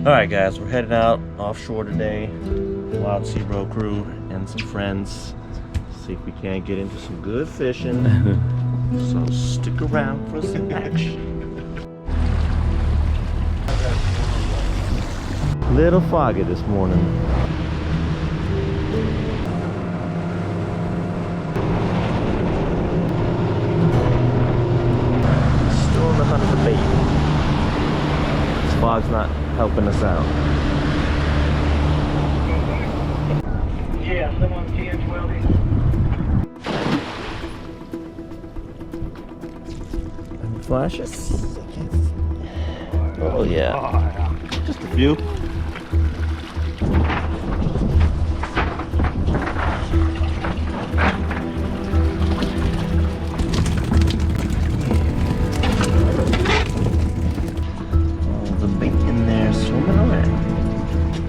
Alright guys, we're heading out offshore today. Wild Sea Bro crew and some friends. See if we can't get into some good fishing. So stick around for some action. Little foggy this morning. Still in the hunt for bait. This fog's not helping us out. Yeah, someone's 10, 12. Any flashes? Oh yeah. Just a few.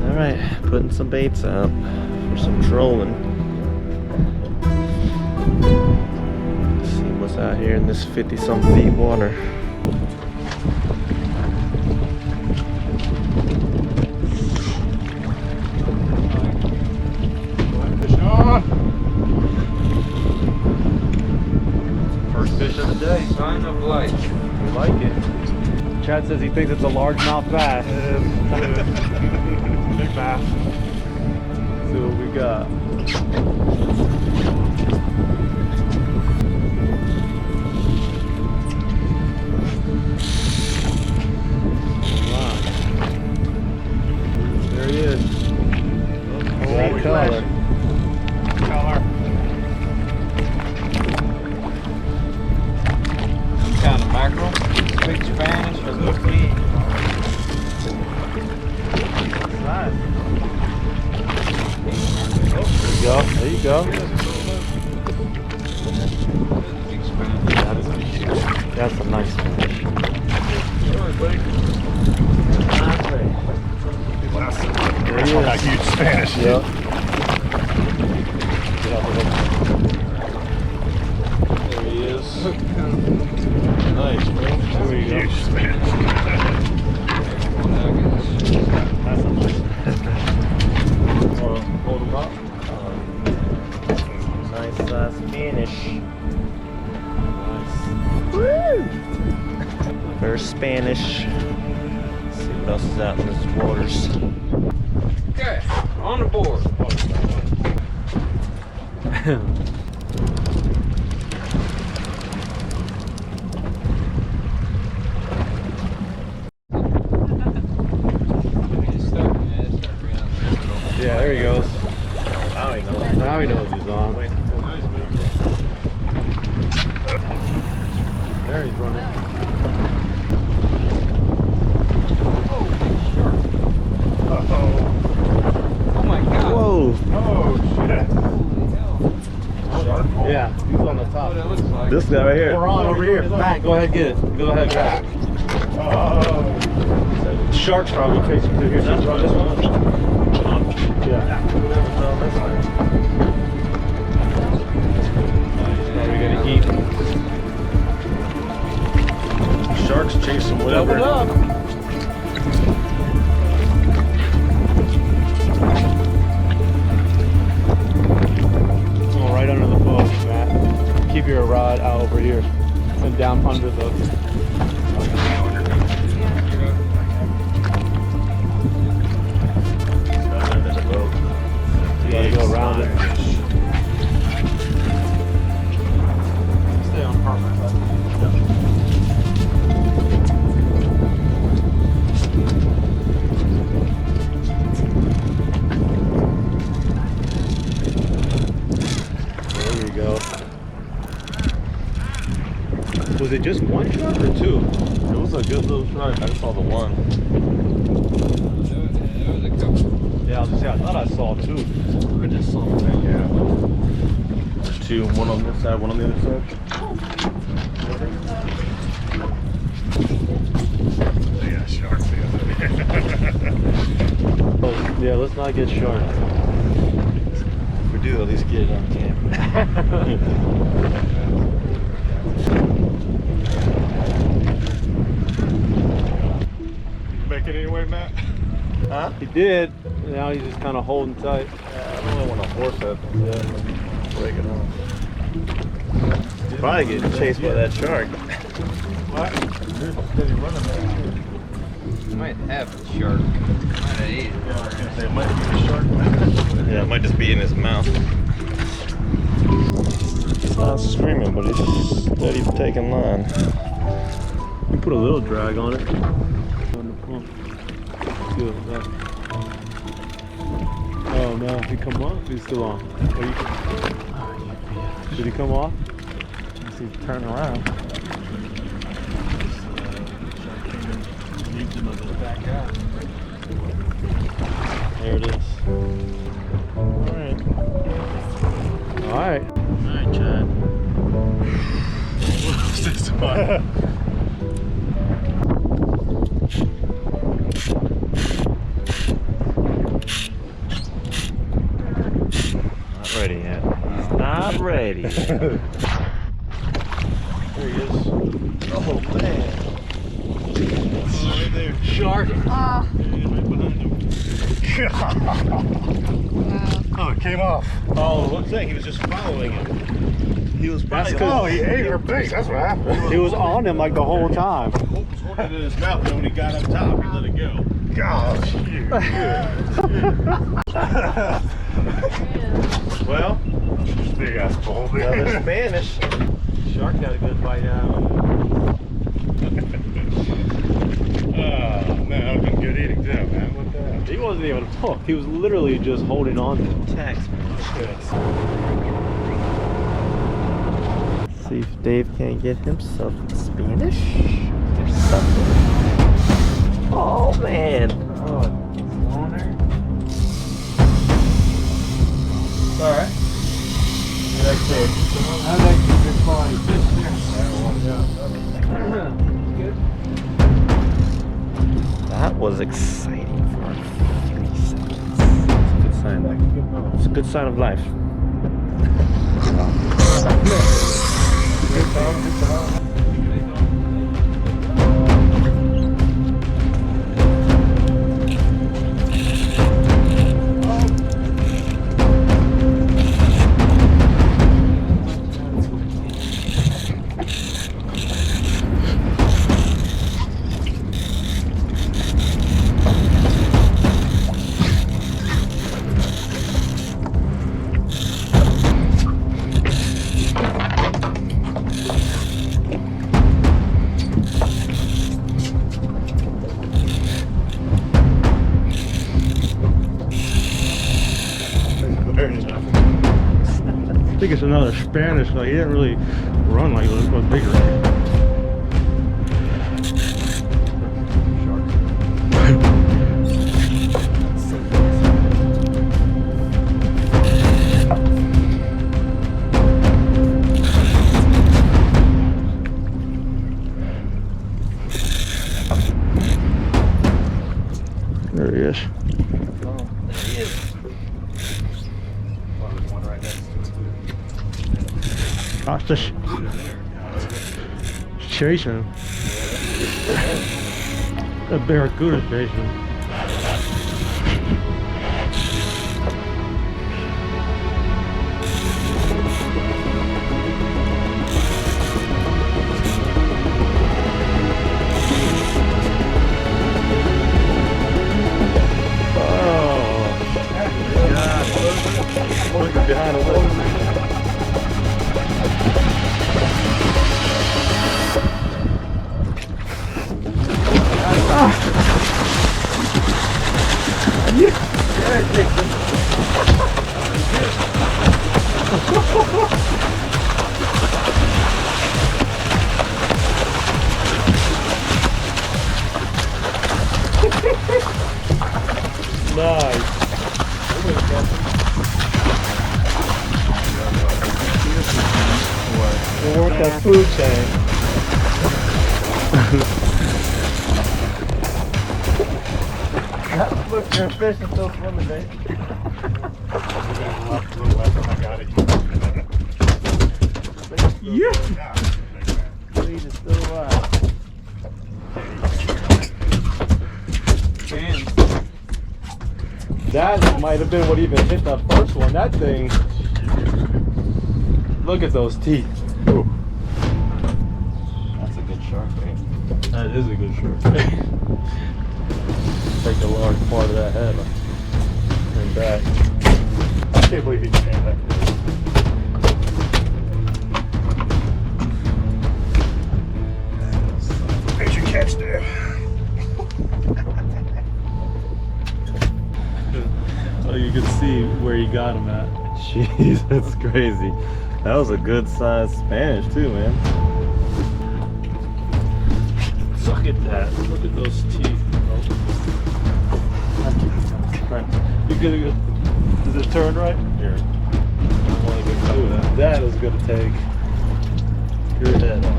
Alright, putting some baits out for some trolling. Let's see what's out here in this 50-some feet water. Fish on! First fish of the day, sign of life. We like it. Chad says he thinks it's a largemouth bass. Big bass. See what we got. There he is. Holy color. Some kind of mackerel. Speak Spanish or look me. Nice. There you go. That's a nice fish. There he is. That huge Spanish. Yep. There he is. Nice, bro. There you go. Huge Spanish. That's a nice Hold him up. Nice Spanish. Nice. Woo! First Spanish. Let's see what else is out in these waters. Okay, on the board. Yeah, there he goes. Now he knows. Now he knows he's on. There he's running. Oh my god. Whoa! Oh shit. Yeah, he's on the top. What it looks like. This guy right here. We're on over here. Matt, go ahead, get it. Go ahead, grab it. Shark's probably chasing through here. That's right, this one. Yeah. Probably gonna eat. Sharks chasing whatever. Double up. Going right under the boat, Matt. Keep your rod out over here and down under the. You gotta go around it. Stay on purpose. There you go. Was it just one shark or two? It was a good little shark. I just saw the one. Yeah, I was just saying, I thought I saw two. I just saw one. Yeah. There's two. One on this side, one on the other side. Yeah, shark the other. Oh, yeah, let's not get shark. If we do, at least get it on camera. He did. Now he's just kind of holding tight. I don't really want to horse it. Yeah. Break it off. Probably getting chased by that shark. What? Steady running back. Might have a shark. Might have ate it. Yeah, I was gonna say it might be a shark. Yeah, it might just be in his mouth. He's not screaming, but he's steady taking line. You put a little drag on it. On the pump. Good. Oh no, he come off? He's still on. Oh, did he come off? Let's see, turn around. Back out. There it is. Alright. Alright. Alright, Chad. What's this one? Not ready yet. He's not ready. There he is. Oh man. Right there. Shark. Oh, Right behind him. wow. Oh, it came off. Oh, what's that? He was just following him. He was probably. Oh, he ate her face. That's what happened. He was on him like the whole time. He was holding it in his mouth, and when he got up top, he let it go. Gosh, you. Well, big ass bull. Another Spanish. Shark got a good bite out of it. Oh, man, that would have been good eating too, man. What the hell? He wasn't even hooked. He was literally just holding on to him. Text, man. See if Dave can't get himself in Spanish or something. Oh, man. Oh, it's on there? Alright. That's it. I like the big quality fish there. That was exciting for a few seconds. It's a good sign. It's a good sign of life. I think it's another Spanish. Like he didn't really run like this, but bigger. There he is. Gosh, just chasing him. That barracuda's chasing him. Looking behind the wall. Nice. We'll work that food chain. Look, you're fishing so swimming, Dave. Yeah. Lead is still alive. Can. That might have been what even hit that first one. That thing. Look at those teeth. Ooh. That's a good shark, man. That is a good shark. Take a large part of that head. Bring back. I can't believe he came back. Major catch there. So you can see where you got him at. Jeez, that's crazy. That was a good sized Spanish too, man. Look at that. Look at those teeth. You good? Does it turn right? Here. I want to get cut of that. That is going to take your head off.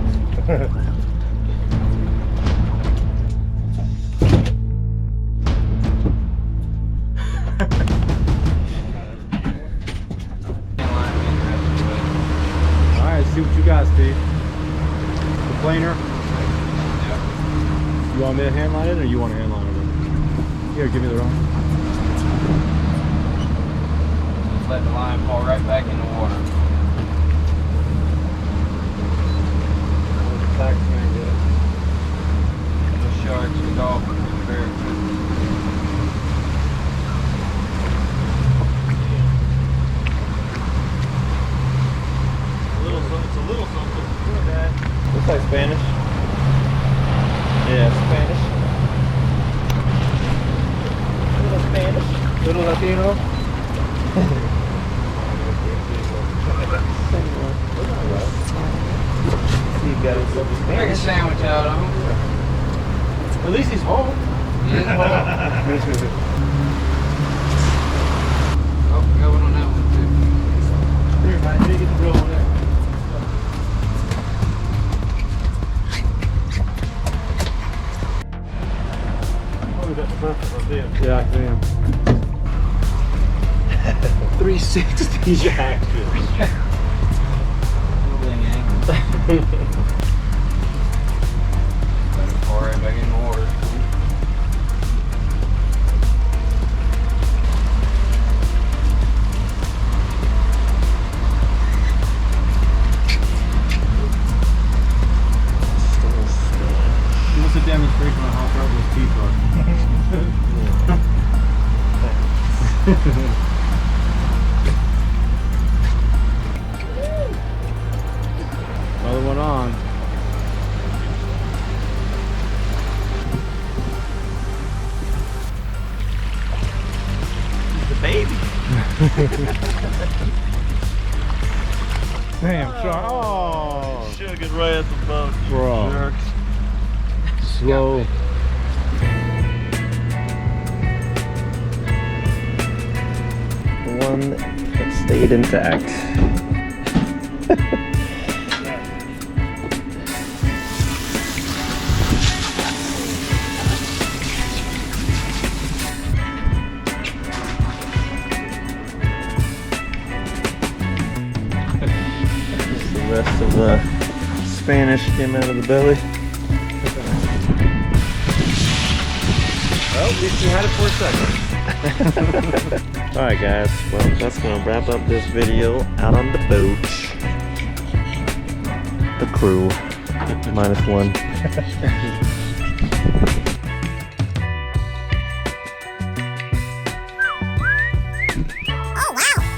Alright, see what you got, Steve. The planer? You want me to handline it or you want to handline it? Here, give me the rod. Just let the line fall right back in the water. The taxman get it. The sharks, the dolphins, the barracuda. It's a little something. Look at that. Looks like Spanish. Yeah, Spanish. Little Spanish. Little Latino. See, you got some Make a Spanish. sandwich out of them. At least he's home. Yeah, well. Oh, got one on that one too. Here, man, you get the real one there. Yeah, I can. 360 jacket. Moving angle. Let it fall right back in the water. Give us a demonstration on how sharp those teeth are. Another one on. The baby. Damn, shark. Oh, Shook it right at the boat. bro. Jerks. Slow. The one that stayed intact. The rest of the Spanish came out of the belly. Well, at least you had it for a second. Alright guys, well that's gonna wrap up this video out on the boat. The crew, -1.